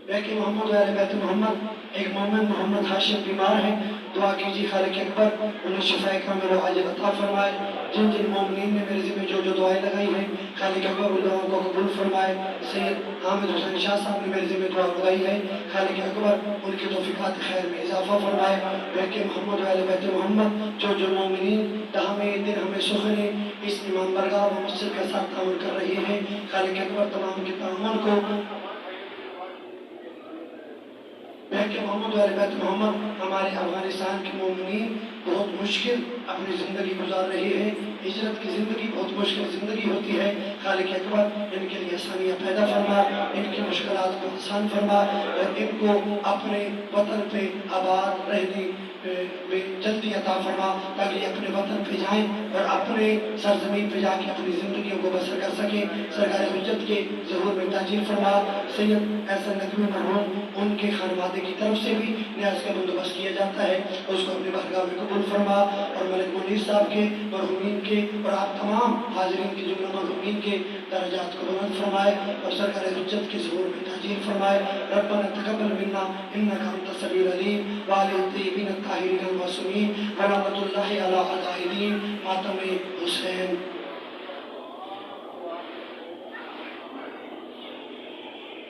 S1: بیکی محمد و اہل بیت محمد، ایک مومن محمد ہاشم بیمار ہیں، دعا کیجیے خالق اکبر انہیں شفاء کامل و عاجل عطا فرمائے۔ جن جن مومنین نے میرے ذمہ جو دعائیں لگائی ہیں خالق اکبر ان دعاؤں کو قبول فرمائے۔ سید حامد حسین شاہ صاحب نے میرے ذمہ دعا لگائی ہے، خالق اکبر ان کی توفیقات خیر میں اضافہ فرمائے۔ بیکی محمد و اہل بیت محمد جو مومنین دہمے درہمے سخنے اس امام برگاہ و مسجد کے ساتھ تعاون کر رہے ہیں، خالق اکبر تمام کے تعاون کو ہے کہ محمد و بیت محمد ہمارے افغانستان کے مومنین بہت مشکل اپنی زندگی گزار رہی ہے. ہجرت کی زندگی بہت مشکل زندگی ہوتی ہے. خالق اکبر ان کے لیے آسانیاں پیدا فرما, ان کی مشکلات کو آسان فرما, اور ان کو اپنے وطن پہ آباد رہنے میں جلدی عطا فرما, تاکہ یہ اپنے وطن پہ جائیں اور اپنے سرزمین پہ جا کے اپنی زندگیوں کو بسر کر سکیں. سرکار حجت کے ظہور میں تاجیل فرما. سید احسن ندوی مرحوم ان کے خانوادے کی طرف سے بھی نیاز کا بندوبست کیا جاتا ہے, اس کو اپنے بارگاہ میں قبول فرما. اور ملک منیر صاحب کے مرحومین کے اور آپ تمام حاضرین کے جملہ مرحومین کے درجات کو بلند فرمائے اور سرکار حجت کے ظہور میں تاجیل فرمائے. ربنا تقبل منا انك انت السميع العليم وعلى الطيبين الطاهرين المعصومين ورحمة الله على القائدين ماتم حسین.